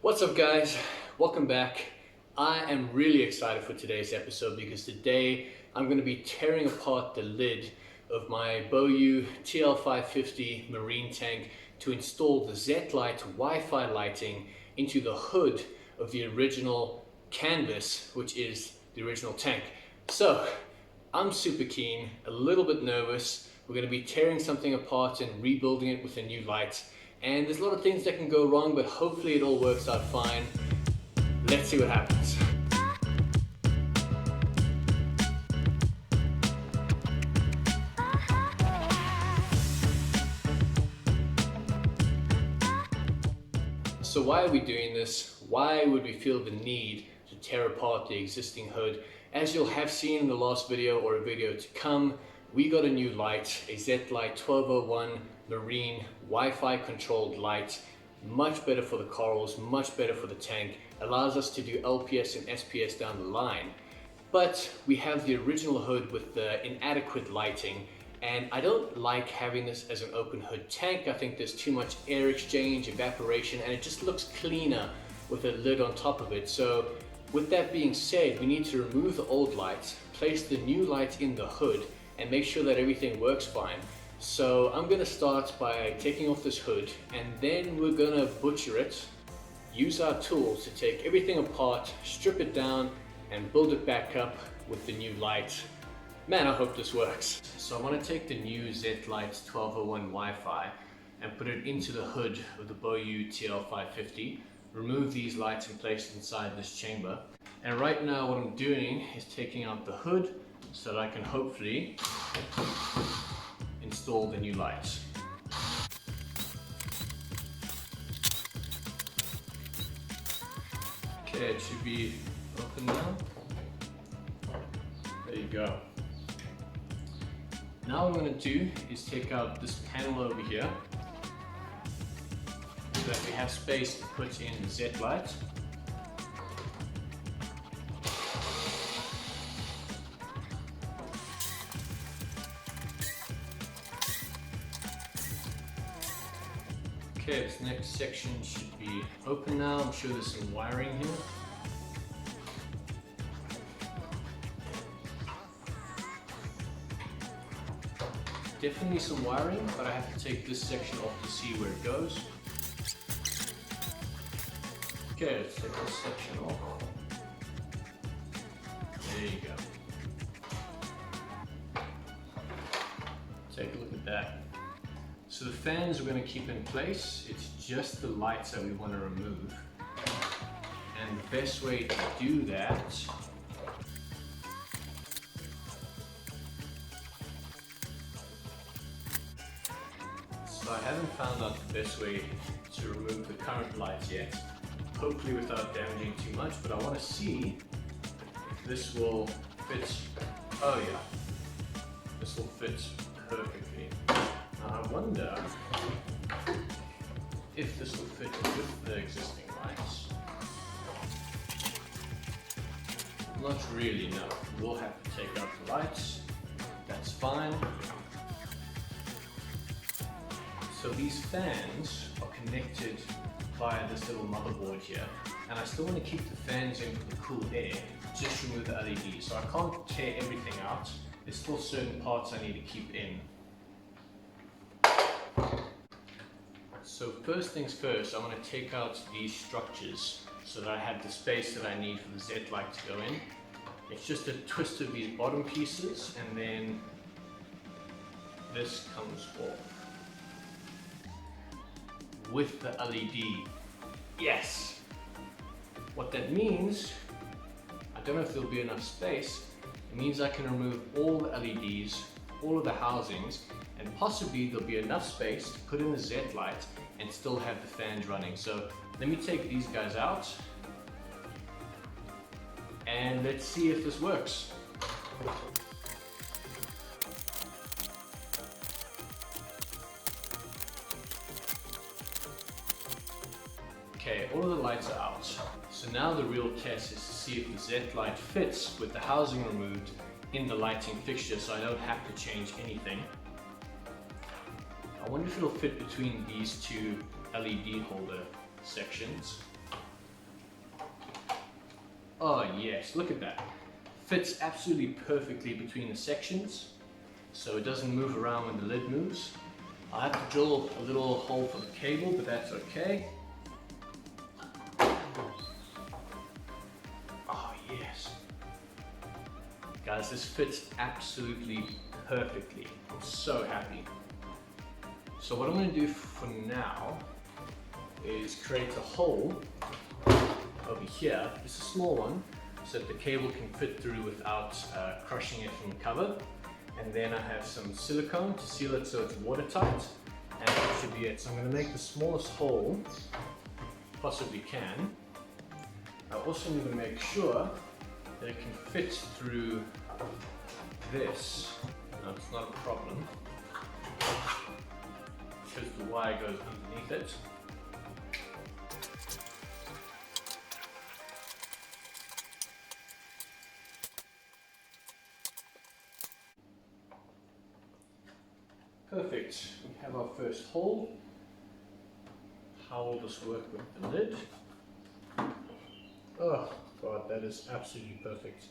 What's up guys, welcome back. I am really excited for today's episode because today I'm going to be tearing apart the lid of my BOYU TL-550 marine tank to install the Zetlight Wi-Fi lighting into the hood of the original canvas, which is the original tank. So I'm super keen, a little bit nervous. We're going to be tearing something apart and rebuilding it with a new light. And there's a lot of things that can go wrong, but hopefully it all works out fine. Let's see what happens. So why are we doing this? Why would we feel the need to tear apart the existing hood? As you'll have seen in the last video or a video to come, we got a new light, a Zetlight 1201 Marine Wi-Fi controlled light. Much better for the corals, much better for the tank. Allows us to do LPS and SPS down the line. But we have the original hood with the inadequate lighting, and I don't like having this as an open hood tank. I think there's too much air exchange, evaporation, and it just looks cleaner with a lid on top of it. So with that being said, we need to remove the old lights, place the new light in the hood, and make sure that everything works fine. So I'm going to start by taking off this hood, and then we're going to butcher it, use our tools to take everything apart, strip it down, and build it back up with the new light. Man, I hope this works. So I want to take the new Zetlight 1201 Wi-Fi and put it into the hood of the BOYU TL-550, remove these lights and place it inside this chamber. And right now what I'm doing is taking out the hood so that I can hopefully install the new lights. Okay, it should be open now. There you go. Now what I'm going to do is take out this panel over here so that we have space to put in the Zetlight. Okay, this next section should be open now. I'm sure there's some wiring here. Definitely some wiring, but I have to take this section off to see where it goes. Okay, let's take this section off. There you go. Take a look at that. So the fans we're going to keep in place. It's just the lights that we want to remove. And the best way to do that so I haven't found out the best way to remove the current lights yet. Hopefully without damaging too much, but I want to see if this will fit. Oh yeah, this will fit perfectly. I wonder if this will fit with the existing lights. Not really, no. We'll have to take out the lights. That's fine. So these fans are connected via this little motherboard here. And I still want to keep the fans in for the cool air, just remove the LEDs. So I can't tear everything out. There's still certain parts I need to keep in. So first things first, I want to take out these structures so that I have the space that I need for the Zetlight to go in. It's just a twist of these bottom pieces, and then this comes off with the LED. Yes! What that means, I don't know if there'll be enough space, it means I can remove all the LEDs, all of the housings, and possibly there'll be enough space to put in the Zetlight and still have the fans running. So let me take these guys out and let's see if this works. Okay, all of the lights are out. So now the real test is to see if the Zetlight fits with the housing removed in the lighting fixture, so I don't have to change anything. I wonder if it'll fit between these two LED holder sections. Oh yes, look at that. Fits absolutely perfectly between the sections, so it doesn't move around when the lid moves. I have to drill a little hole for the cable, but that's okay. Oh yes. Guys, this fits absolutely perfectly. I'm so happy. So what I'm going to do for now is create a hole over here, just a small one, so that the cable can fit through without crushing it from the cover. And then I have some silicone to seal it so it's watertight, and that should be it. So I'm going to make the smallest hole possibly can. I also need to make sure that it can fit through this. No, it's not a problem, because the wire goes underneath it. Perfect, we have our first hole. How will this work with the lid? Oh God, that is absolutely perfect.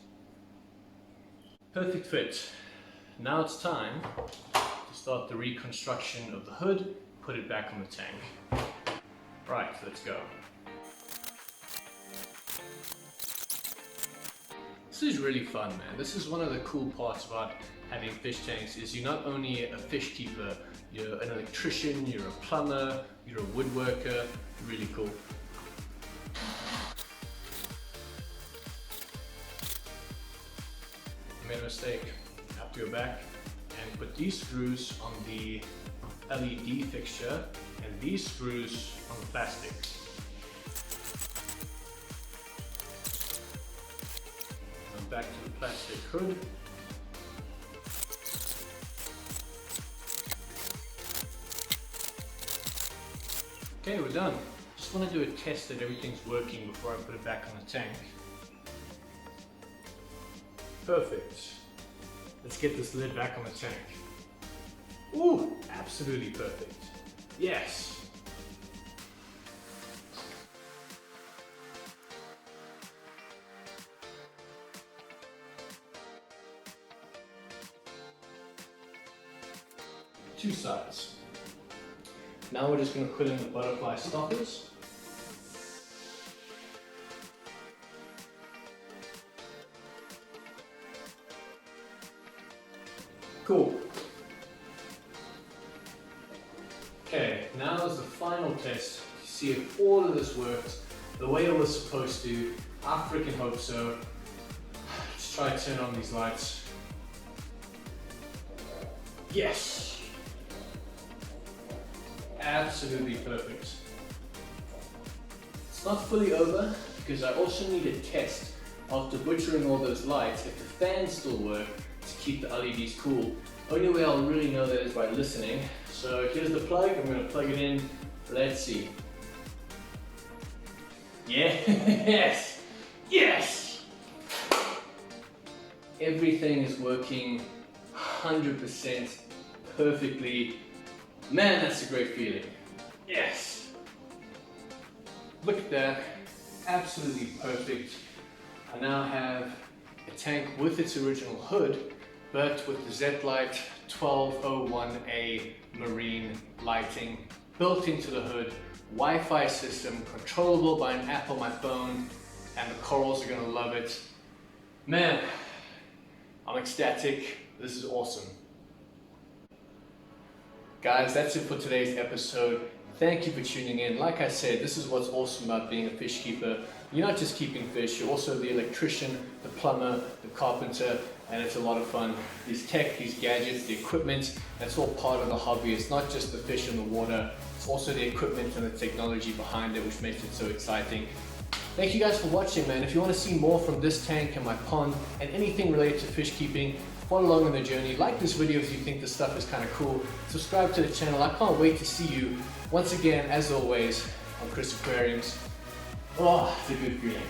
Perfect fit. Now it's time to start the reconstruction of the hood, put it back on the tank. Right, let's go. This is really fun, man. This is one of the cool parts about having fish tanks, is you're not only a fish keeper, you're an electrician, you're a plumber, you're a woodworker. Really cool. I made a mistake. I have to go back and put these screws on the LED fixture and these screws on the plastic. And back to the plastic hood. Okay, we're done. Just want to do a test that everything's working before I put it back on the tank. Perfect. Let's get this lid back on the tank. Ooh, absolutely perfect. Yes. Two sides. Now we're just going to put in the butterfly stoppers. Cool. Okay, now is the final test to see if all of this worked the way it was supposed to. I freaking hope so. Let's try to turn on these lights. Yes! Absolutely perfect. It's not fully over because I also need a test after butchering all those lights if the fans still work to keep the LEDs cool. Only way I'll really know that is by listening. So here's the plug, I'm going to plug it in. Let's see. Yes! Yes! Everything is working 100% perfectly. Man, that's a great feeling. Yes! Look at that. Absolutely perfect. I now have a tank with its original hood, but with the Zetlight ZA1201 marine lighting built into the hood, Wi-Fi system, controllable by an app on my phone, and the corals are gonna love it. Man, I'm ecstatic. This is awesome. Guys, that's it for today's episode. Thank you for tuning in. Like I said, this is what's awesome about being a fish keeper. You're not just keeping fish, you're also the electrician, the plumber, the carpenter, and it's a lot of fun. These tech, these gadgets, the equipment, that's all part of the hobby. It's not just the fish in the water, it's also the equipment and the technology behind it, which makes it so exciting. Thank you guys for watching, man. If you want to see more from this tank and my pond and anything related to fish keeping, follow along on the journey. Like this video if you think this stuff is kind of cool. Subscribe to the channel. I can't wait to see you once again, as always, on Chris Aquariums. Oh, it's a good feeling.